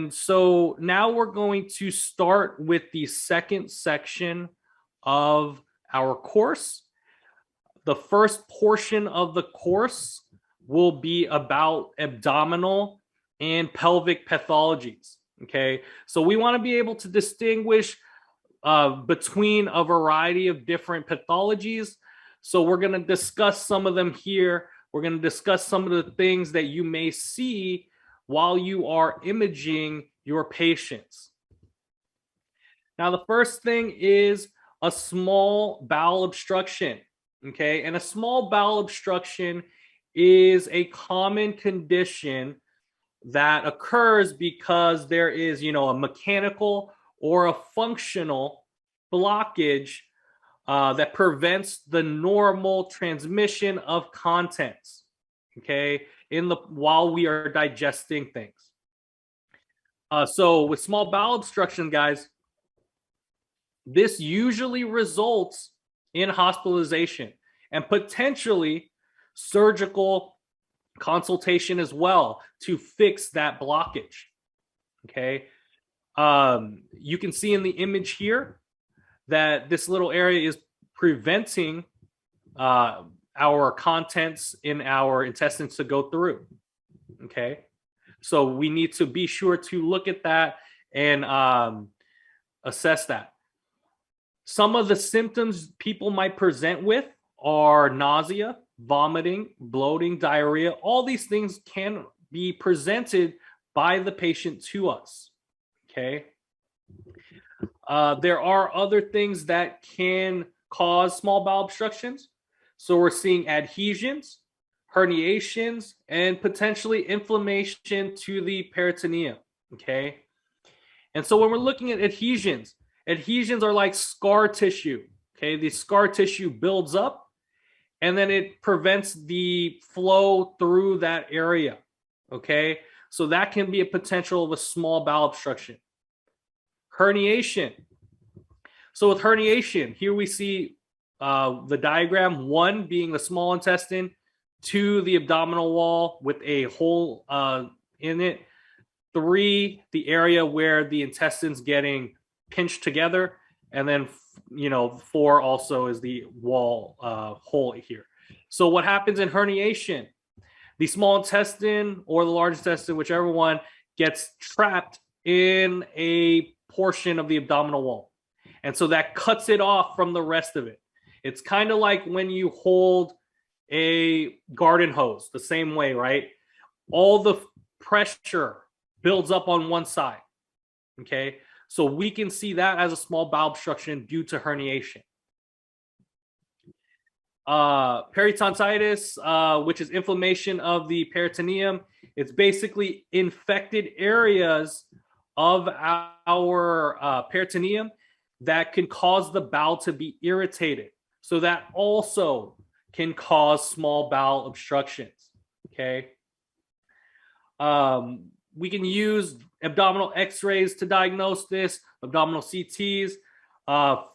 And so now we're going to start with the second section of our course. The first portion of the course will be about abdominal and pelvic pathologies. Okay, so we want to be able to distinguish between a variety of different pathologies. So we're going to discuss some of them here. We're going to discuss some of the things that you may see while you are imaging your patients. Now, the first thing is a small bowel obstruction. Okay, and a small bowel obstruction is a common condition that occurs because there is, a mechanical or a functional blockage that prevents the normal transmission of contents, okay, while we are digesting things. So with small bowel obstruction, guys, this usually results in hospitalization and potentially surgical consultation as well to fix that blockage. Okay. You can see in the image here that this little area is preventing our contents in our intestines to go through. Okay. So we need to be sure to look at that and assess that. Some of the symptoms people might present with are nausea, vomiting, bloating, diarrhea. All these things can be presented by the patient to us. Okay. There are other things that can cause small bowel obstructions. So we're seeing adhesions, herniations, and potentially inflammation to the peritoneum. Okay. And so when we're looking at adhesions are like scar tissue. Okay. The scar tissue builds up and then it prevents the flow through that area. Okay. So that can be a potential of a small bowel obstruction. Herniation. So with herniation, here we see the diagram, 1 being the small intestine, 2 the abdominal wall with a hole in it, 3 the area where the intestines getting pinched together, and then 4 also is the wall hole here. So what happens in herniation? The small intestine or the large intestine, whichever one, gets trapped in a portion of the abdominal wall. And so that cuts it off from the rest of it. It's kind of like when you hold a garden hose, the same way, right? All the pressure builds up on one side. Okay. So we can see that as a small bowel obstruction due to herniation. Peritonitis, which is inflammation of the peritoneum. It's basically infected areas of our peritoneum that can cause the bowel to be irritated. So that also can cause small bowel obstructions. Okay. We can use abdominal x-rays to diagnose this, abdominal CTs,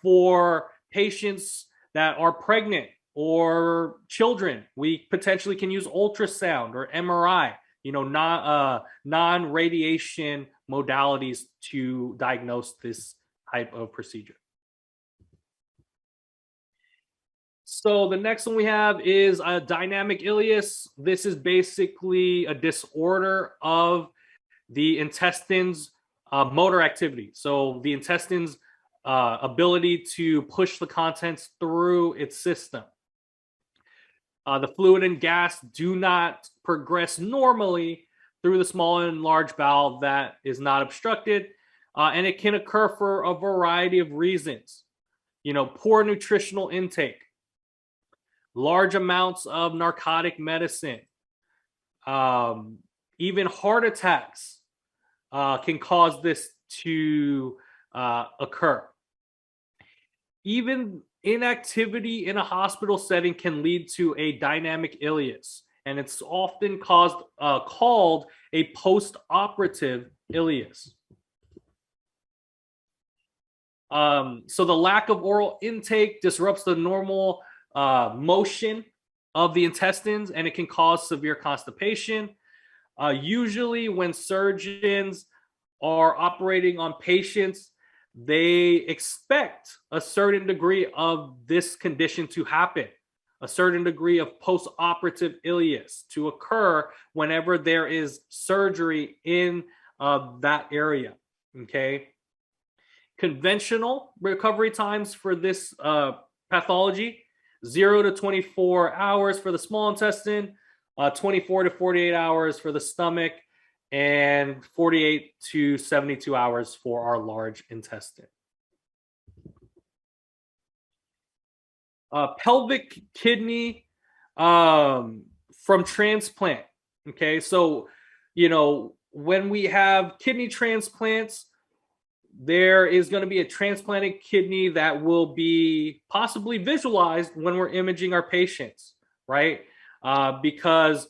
for patients that are pregnant or children. We potentially can use ultrasound or MRI, non-radiation modalities to diagnose this type of procedure. So the next one we have is a dynamic ileus. This is basically a disorder of the intestines' motor activity. So the intestines' ability to push the contents through its system. The fluid and gas do not progress normally through the small and large bowel that is not obstructed. And it can occur for a variety of reasons. Poor nutritional intake, large amounts of narcotic medicine, even heart attacks can cause this to occur. Even inactivity in a hospital setting can lead to a dynamic ileus, and it's often called a post-operative ileus. So the lack of oral intake disrupts the normal motion of the intestines, and it can cause severe constipation. Usually when surgeons are operating on patients, they expect a certain degree of this condition to happen, a certain degree of post-operative ileus to occur whenever there is surgery in that area. Okay. Conventional recovery times for this pathology: 0 to 24 hours for the small intestine, 24 to 48 hours for the stomach, and 48 to 72 hours for our large intestine. Pelvic kidney from transplant. Okay, so when we have kidney transplants, there is going to be a transplanted kidney that will be possibly visualized when we're imaging our patients, right? Because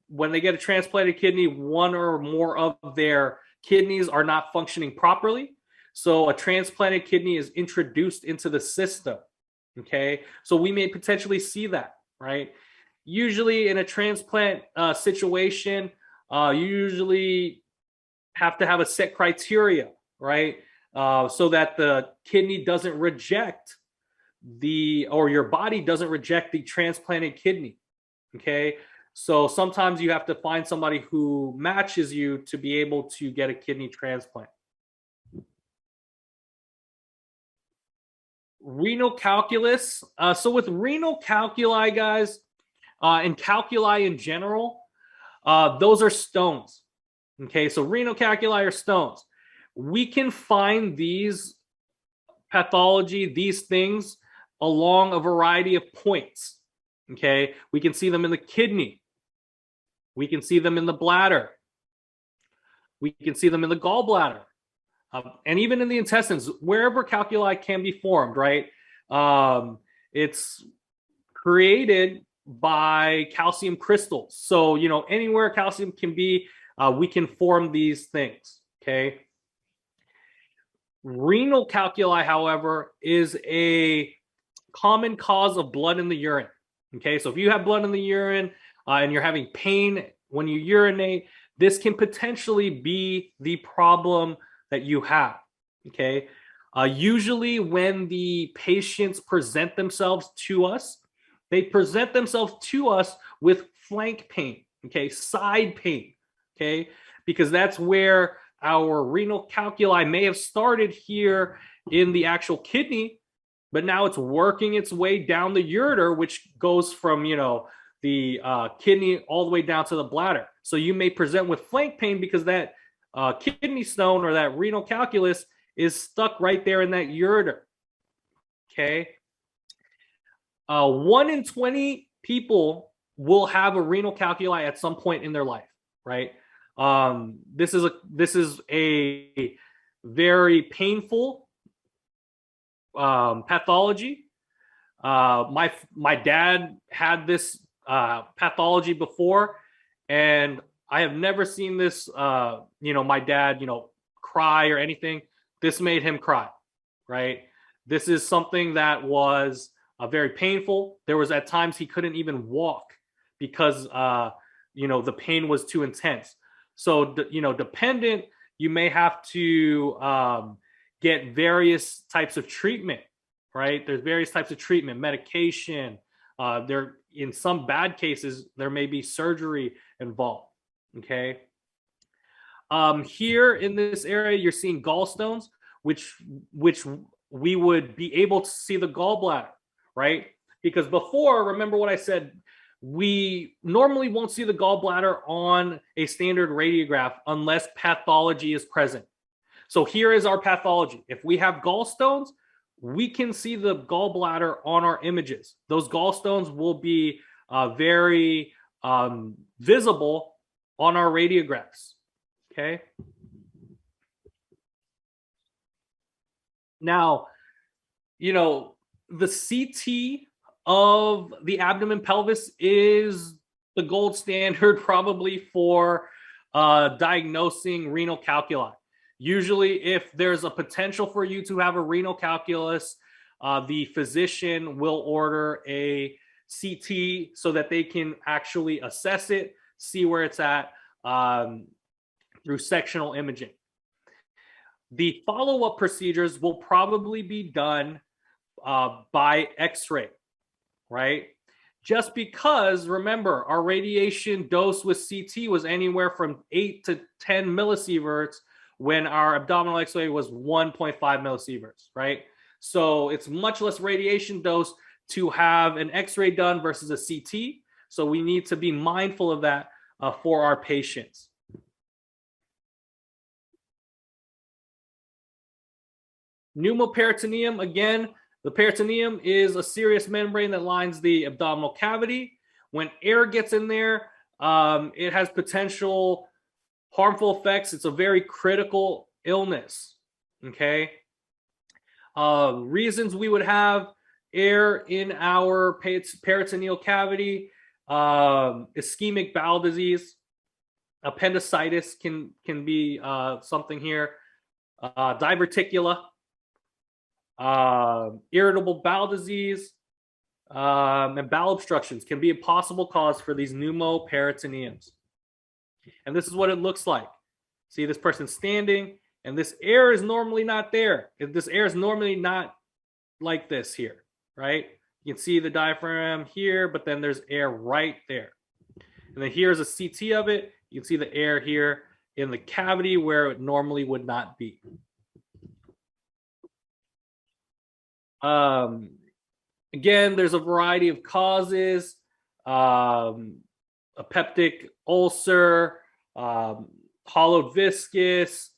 when they get a transplanted kidney, one or more of their kidneys are not functioning properly. So a transplanted kidney is introduced into the system. Okay, so we may potentially see that, right? Usually in a transplant situation, you usually have to have a set criteria, right? So that the kidney doesn't reject or your body doesn't reject the transplanted kidney. Okay, so sometimes you have to find somebody who matches you to be able to get a kidney transplant. Renal calculus. So with renal calculi, guys, and calculi in general, those are stones. Okay, so renal calculi are stones. We can find these pathology, these things, along a variety of points. Okay, we can see them in the kidney. We can see them in the bladder. We can see them in the gallbladder. And even in the intestines, wherever calculi can be formed, right? It's created by calcium crystals. So, anywhere calcium can be, we can form these things, okay? Renal calculi, however, is a common cause of blood in the urine, okay? So if you have blood in the urine and you're having pain when you urinate, this can potentially be the problem that you have, okay? Usually when the patients present themselves to us, they present themselves to us with flank pain, okay, side pain, okay, because that's where our renal calculi may have started here in the actual kidney, but now it's working its way down the ureter, which goes from, the kidney all the way down to the bladder. So you may present with flank pain because that kidney stone or that renal calculus is stuck right there in that ureter. Okay. 1 in 20 people will have a renal calculi at some point in their life, right? This is a very painful pathology. My dad had this pathology before, and I have never seen this, my dad, cry or anything. This made him cry, right? This is something that was very painful. There was at times he couldn't even walk because, the pain was too intense. So, dependent, you may have to get various types of treatment, right? There's various types of treatment, medication. In some bad cases, there may be surgery involved. Okay. Here in this area, you're seeing gallstones, which we would be able to see the gallbladder, right? Because before, remember what I said, we normally won't see the gallbladder on a standard radiograph unless pathology is present. So here is our pathology. If we have gallstones, we can see the gallbladder on our images. Those gallstones will be very visible on our radiographs. Okay. Now, the CT of the abdomen pelvis is the gold standard probably for diagnosing renal calculi. Usually, if there's a potential for you to have a renal calculus, the physician will order a CT so that they can actually assess it, see where it's at, through sectional imaging. The follow-up procedures will probably be done by X-ray, right? Just because, remember, our radiation dose with CT was anywhere from 8 to 10 millisieverts when our abdominal X-ray was 1.5 millisieverts, right? So it's much less radiation dose to have an X-ray done versus a CT. So we need to be mindful of that for our patients. Pneumoperitoneum, again, the peritoneum is a serous membrane that lines the abdominal cavity. When air gets in there, it has potential harmful effects. It's a very critical illness, okay? Reasons we would have air in our peritoneal cavity, ischemic bowel disease, appendicitis can be something here, diverticula, irritable bowel disease, and bowel obstructions can be a possible cause for these pneumoperitoneums. And this is what it looks like. See this person standing, and this air is normally not there. This air is normally not like this here, right? You can see the diaphragm here, but then there's air right there. And then here's a CT of it. You can see the air here in the cavity where it normally would not be. Again, there's a variety of causes, a peptic ulcer, hollowed viscus,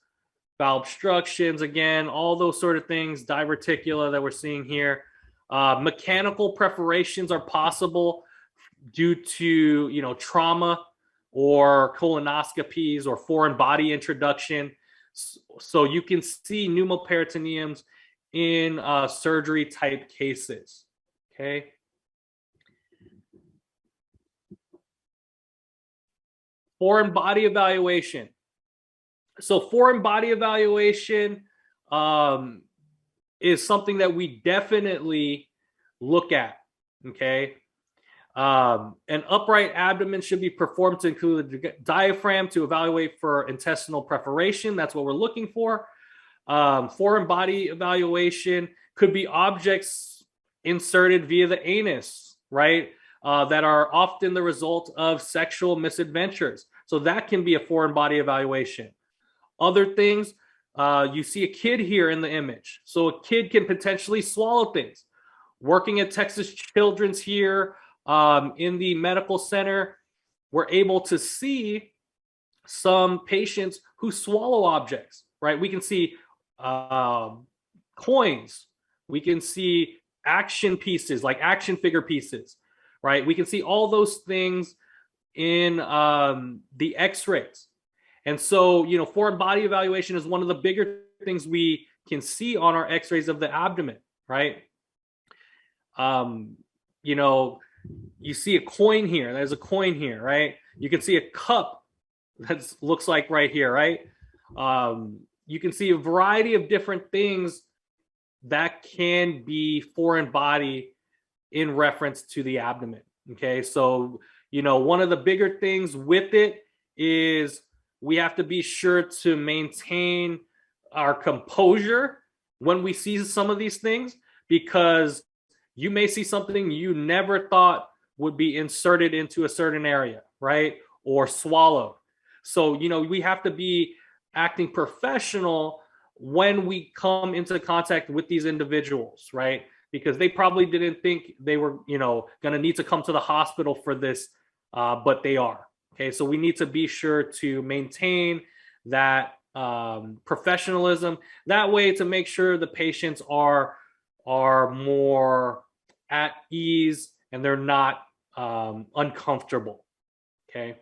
bowel obstructions, again, all those sort of things, diverticula that we're seeing here. Mechanical perforations are possible due to, trauma or colonoscopies or foreign body introduction. So you can see pneumoperitoneums in surgery type cases, okay? Foreign body evaluation. So foreign body evaluation is something that we definitely look at, okay? An upright abdomen should be performed to include the diaphragm to evaluate for intestinal perforation. That's what we're looking for. Foreign body evaluation could be objects inserted via the anus, right? That are often the result of sexual misadventures. So that can be a foreign body evaluation. Other things, you see a kid here in the image. So a kid can potentially swallow things. Working at Texas Children's here in the medical center, we're able to see some patients who swallow objects, right? We can see coins. We can see action pieces, like action figure pieces, right? We can see all those things in the x-rays. And so, foreign body evaluation is one of the bigger things we can see on our x-rays of the abdomen, right? You see a coin here. There's a coin here, right? You can see a cup that looks like right here, right? You can see a variety of different things that can be foreign body in reference to the abdomen, okay? So, one of the bigger things with it is we have to be sure to maintain our composure when we see some of these things, because you may see something you never thought would be inserted into a certain area, right? Or swallowed. So, we have to be acting professional when we come into contact with these individuals, right? Because they probably didn't think they were, going to need to come to the hospital for this, but they are. Okay, so we need to be sure to maintain that professionalism. That way, to make sure the patients are more at ease and they're not uncomfortable. Okay.